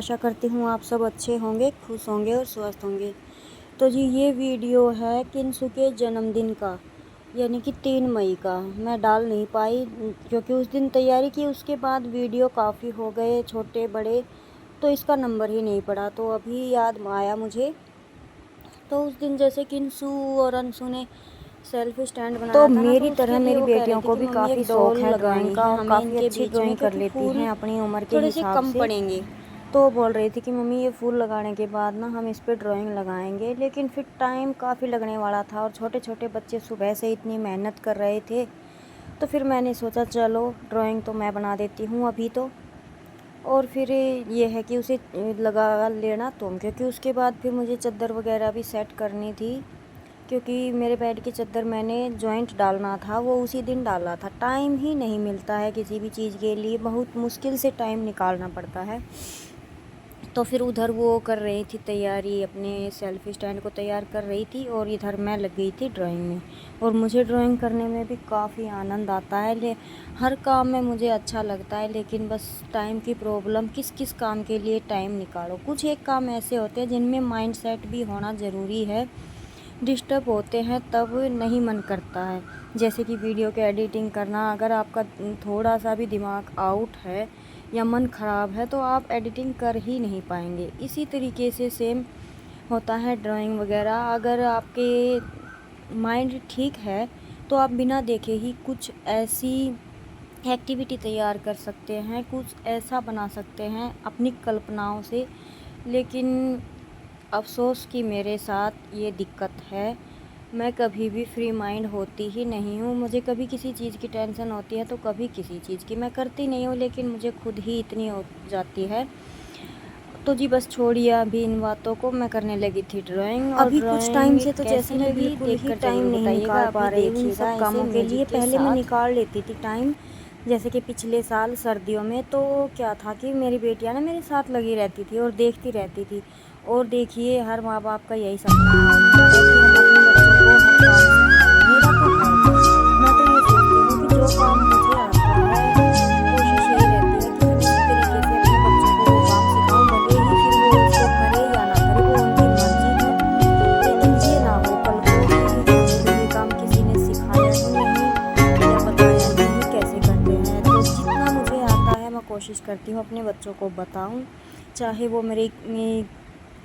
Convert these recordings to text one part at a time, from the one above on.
आशा करती हूँ आप सब अच्छे होंगे, खुश होंगे और स्वस्थ होंगे। तो जी ये वीडियो है किंसु के जन्मदिन का, यानी कि 3 मई का। मैं डाल नहीं पाई क्योंकि उस दिन तैयारी की, उसके बाद वीडियो काफ़ी हो गए छोटे बड़े, तो इसका नंबर ही नहीं पड़ा। तो अभी याद आया मुझे। तो उस दिन जैसे किंसु और अंशु ने सेल्फी स्टैंड बनाया था ना, मेरी तो तरह उसके लिए मेरी वो कह रही बेटियों थी को कि भी मम्मी काफ़ी एक शौक डॉल है लगानी ड्राइंग का है और हमें काफ़ी इनके अच्छी बीच में, ड्राइंग कर क्योंकि लेती फूल हैं अपनी उम्र के थोड़े से हिसाब कम से। पड़ेंगे। तो बोल रही थी कि मम्मी ये फूल लगाने के बाद ना हम इस पे ड्राइंग लगाएंगे, लेकिन फिर टाइम काफ़ी लगने वाला था और छोटे छोटे बच्चे सुबह से इतनी मेहनत कर रहे थे। तो फिर मैंने सोचा चलो ड्राइंग तो मैं बना देती हूँ अभी तो। और फिर ये है कि उसे लगा लेना तुम, क्योंकि उसके बाद फिर मुझे चादर वगैरह भी सेट करनी थी, क्योंकि मेरे बेड की चादर मैंने जॉइंट डालना था, वो उसी दिन डाला था। टाइम ही नहीं मिलता है किसी भी चीज़ के लिए, बहुत मुश्किल से टाइम निकालना पड़ता है। तो फिर उधर वो कर रही थी तैयारी, अपने सेल्फी स्टैंड को तैयार कर रही थी और इधर मैं लग गई थी ड्राइंग में। और मुझे ड्राइंग करने में भी काफ़ी आनंद आता है, हर काम में मुझे अच्छा लगता है, लेकिन बस टाइम की प्रॉब्लम, किस किस काम के लिए टाइम निकालो। कुछ एक काम ऐसे होते हैं जिनमें माइंड सेट भी होना ज़रूरी है, डिस्टर्ब होते हैं तब नहीं मन करता है। जैसे कि वीडियो के एडिटिंग करना, अगर आपका थोड़ा सा भी दिमाग आउट है या मन ख़राब है तो आप एडिटिंग कर ही नहीं पाएंगे। इसी तरीके से सेम होता है ड्राइंग वगैरह। अगर आपके माइंड ठीक है तो आप बिना देखे ही कुछ ऐसी एक्टिविटी तैयार कर सकते हैं, कुछ ऐसा बना सकते हैं अपनी कल्पनाओं से। लेकिन अफ़सोस कि मेरे साथ ये दिक्कत है, मैं कभी भी फ्री माइंड होती ही नहीं हूँ। मुझे कभी किसी चीज़ की टेंशन होती है तो कभी किसी चीज़ की। मैं करती नहीं हूँ, लेकिन मुझे खुद ही इतनी हो जाती है। तो जी बस छोड़िए अभी इन बातों को, मैं करने लगी थी ड्राइंग। और अभी कुछ टाइम से तो जैसे कैसी मैं लगी बिल्कुल देख ही कर टाइम ज़रूर नहीं बताइएगा। निकाल पा अभी रही हूँ इन देखिएगा सब ऐसे कामों के लिए। म्यूजिक के पहले मैं साथ। निकाल लेती थी टाइम, जैसे कि पिछले साल सर्दियों में तो क्या था कि मेरी बेटियां ना मेरे साथ लगी रहती थी और देखती रहती थी। और देखिए हर माँ बाप का यही सपना होता है कि हम अपने बच्चों को हर काम सिखाएं। मेरा तो है ही, मैं तो ये सोचती हूँ कि जो काम मुझे आता है, कोशिश यही रहती है कि मैं किसी तरीके से अपने बच्चों को वो काम सिखाऊं, भले ही फिर वो उसको करे या ना करे, वो उनकी मर्जी है। लेकिन ये ना हो कल को कि हमें तो ये काम किसी ने सिखाया ही नहीं या बताया ही नहीं कैसे करते हैं। तो जितना मुझे आता है मैं कोशिश करती हूँ अपने बच्चों को बताऊँ, चाहे वो मेरी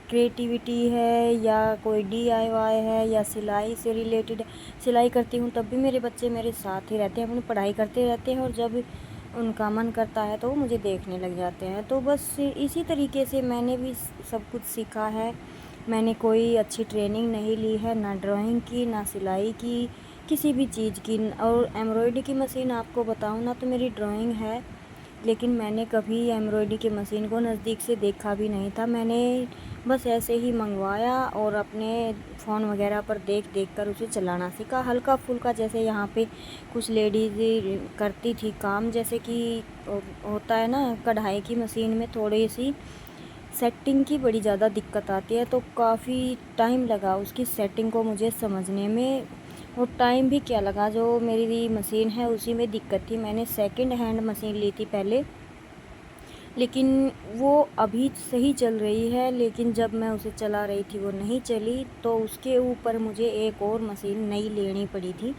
क्रिएटिविटी है या कोई DIY है या सिलाई से रिलेटेड। सिलाई करती हूँ तब भी मेरे बच्चे मेरे साथ ही रहते हैं, अपनी पढ़ाई करते रहते हैं, और जब उनका मन करता है तो वो मुझे देखने लग जाते हैं। तो बस इसी तरीके से मैंने भी सब कुछ सीखा है। मैंने कोई अच्छी ट्रेनिंग नहीं ली है, ना ड्राइंग की, ना सिलाई की, किसी भी चीज़ की। और एम्ब्रॉयडरी की मशीन आपको बताऊँ ना तो मेरी ड्राइंग है, लेकिन मैंने कभी एम्ब्रॉयडरी की मशीन को नज़दीक से देखा भी नहीं था। मैंने बस ऐसे ही मंगवाया और अपने फ़ोन वगैरह पर देख देख कर उसे चलाना सीखा, हल्का फुल्का। जैसे यहाँ पे कुछ लेडीज़ करती थी काम, जैसे कि होता है ना कढ़ाई की मशीन में थोड़ी सी सेटिंग की बड़ी ज़्यादा दिक्कत आती है, तो काफ़ी टाइम लगा उसकी सेटिंग को मुझे समझने में। और टाइम भी क्या लगा, जो मेरी मशीन है उसी में दिक्कत थी। मैंने सेकंड हैंड मशीन ली थी पहले, लेकिन वो अभी सही चल रही है, लेकिन जब मैं उसे चला रही थी वो नहीं चली, तो उसके ऊपर मुझे एक और मशीन नई लेनी पड़ी थी।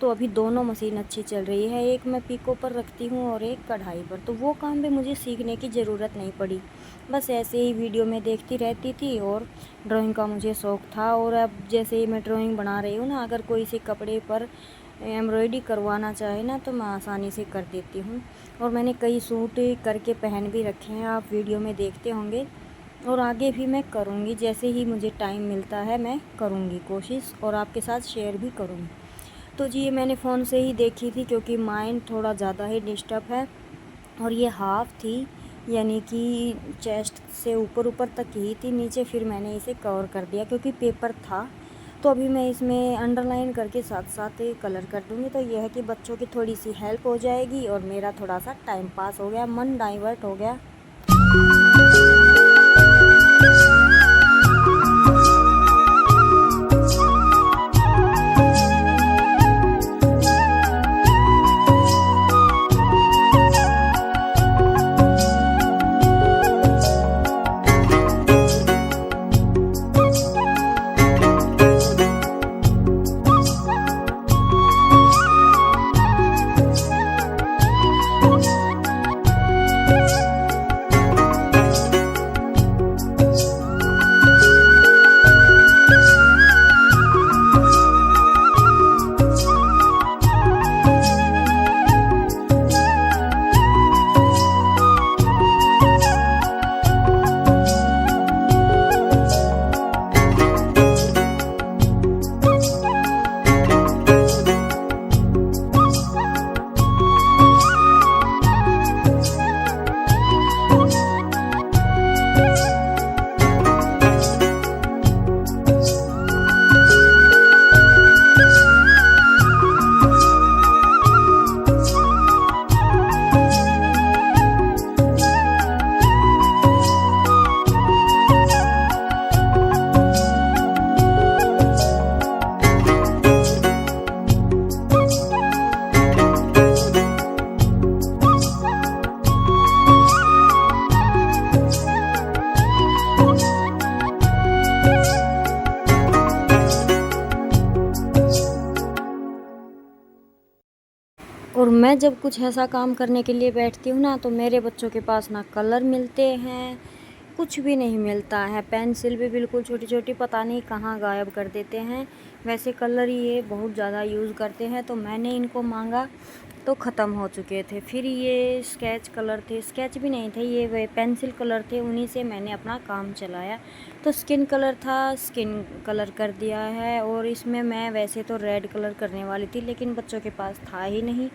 तो अभी दोनों मशीन अच्छी चल रही है, एक मैं पिको पर रखती हूँ और एक कढ़ाई पर। तो वो काम भी मुझे सीखने की ज़रूरत नहीं पड़ी, बस ऐसे ही वीडियो में देखती रहती थी। और ड्राइंग का मुझे शौक़ था, और अब जैसे ही मैं ड्राइंग बना रही हूँ ना, अगर कोई से कपड़े पर एम्ब्रॉयडरी करवाना चाहे ना तो मैं आसानी से कर देती हूँ। और मैंने कई सूट करके पहन भी रखे हैं, आप वीडियो में देखते होंगे। और आगे भी मैं करूँगी, जैसे ही मुझे टाइम मिलता है मैं करूँगी कोशिश, और आपके साथ शेयर भी करूँगी। तो जी ये मैंने फ़ोन से ही देखी थी, क्योंकि माइंड थोड़ा ज़्यादा ही डिस्टर्ब है। और ये हाफ़ थी, यानी कि चेस्ट से ऊपर ऊपर तक ही थी, नीचे फिर मैंने इसे कवर कर दिया क्योंकि पेपर था। तो अभी मैं इसमें अंडरलाइन करके साथ साथ कलर कर दूँगी। तो यह है कि बच्चों की थोड़ी सी हेल्प हो जाएगी और मेरा थोड़ा सा टाइम पास हो गया, मन डाइवर्ट हो गया। और मैं जब कुछ ऐसा काम करने के लिए बैठती हूँ ना, तो मेरे बच्चों के पास ना कलर मिलते हैं, कुछ भी नहीं मिलता है। पेंसिल भी बिल्कुल छोटी छोटी पता नहीं कहाँ गायब कर देते हैं। वैसे कलर ये बहुत ज़्यादा यूज़ करते हैं, तो मैंने इनको मांगा तो ख़त्म हो चुके थे। फिर ये स्केच कलर थे, स्केच भी नहीं थे, ये वे पेंसिल कलर थे, उन्हीं से मैंने अपना काम चलाया। तो स्किन कलर था, स्किन कलर कर दिया है। और इसमें मैं वैसे तो रेड कलर करने वाली थी, लेकिन बच्चों के पास था ही नहीं,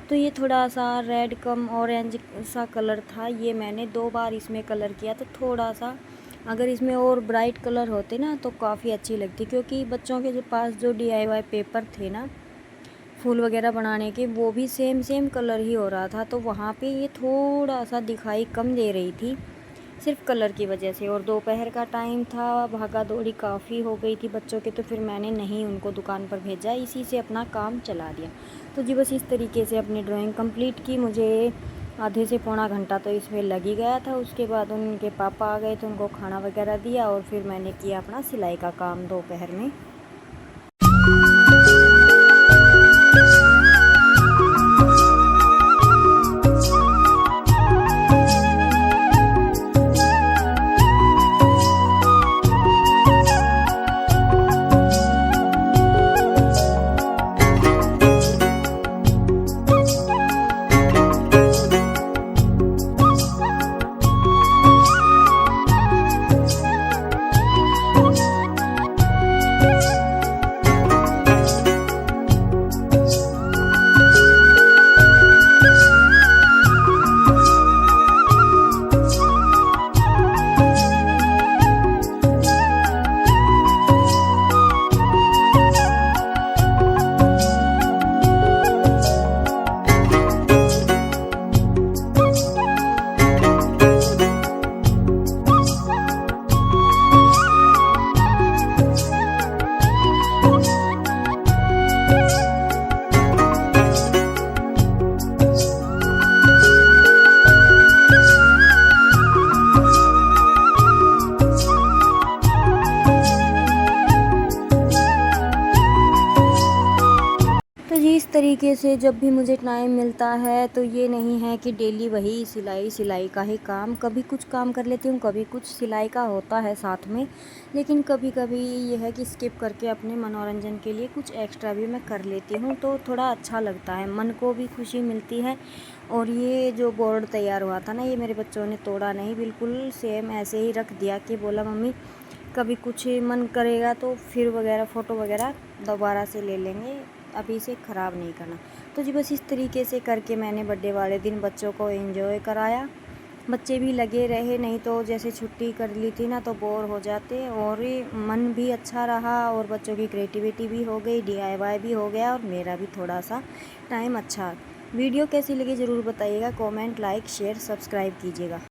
तो ये थोड़ा सा रेड कम ऑरेंज सा कलर था। ये मैंने 2 बार इसमें कलर किया, तो थोड़ा सा अगर इसमें और ब्राइट कलर होते ना तो काफ़ी अच्छी लगती, क्योंकि बच्चों के पास जो DIY पेपर थे ना फूल वगैरह बनाने के, वो भी सेम कलर ही हो रहा था, तो वहाँ पे ये थोड़ा सा दिखाई कम दे रही थी सिर्फ कलर की वजह से। और दोपहर का टाइम था, भागा दौड़ी काफ़ी हो गई थी बच्चों के, तो फिर मैंने नहीं उनको दुकान पर भेजा, इसी से अपना काम चला दिया। तो जी बस इस तरीके से अपनी ड्राइंग कंप्लीट की। मुझे आधे से पौना घंटा तो इसमें लग ही गया था। उसके बाद उनके पापा आ गए तो उनको खाना वगैरह दिया, और फिर मैंने किया अपना सिलाई का काम दोपहर में। तो जी इस तरीके से जब भी मुझे टाइम मिलता है, तो ये नहीं है कि डेली वही सिलाई का ही काम, कभी कुछ काम कर लेती हूँ, कभी कुछ सिलाई का होता है साथ में। लेकिन कभी कभी ये है कि स्किप करके अपने मनोरंजन के लिए कुछ एक्स्ट्रा भी मैं कर लेती हूँ, तो थोड़ा अच्छा लगता है, मन को भी खुशी मिलती है। और ये जो बोर्ड तैयार हुआ था ना, ये मेरे बच्चों ने तोड़ा नहीं, बिल्कुल सेम ऐसे ही रख दिया कि बोला मम्मी कभी कुछ मन करेगा तो फिर वगैरह फ़ोटो वगैरह दोबारा से ले लेंगे, अभी इसे ख़राब नहीं करना। तो जी बस इस तरीके से करके मैंने बर्थडे वाले दिन बच्चों को एंजॉय कराया। बच्चे भी लगे रहे, नहीं तो जैसे छुट्टी कर ली थी ना तो बोर हो जाते। और मन भी अच्छा रहा, और बच्चों की क्रिएटिविटी भी हो गई, DIY भी हो गया, और मेरा भी थोड़ा सा टाइम अच्छा। वीडियो कैसी लगी ज़रूर बताइएगा, कमेंट, लाइक, शेयर, सब्सक्राइब कीजिएगा।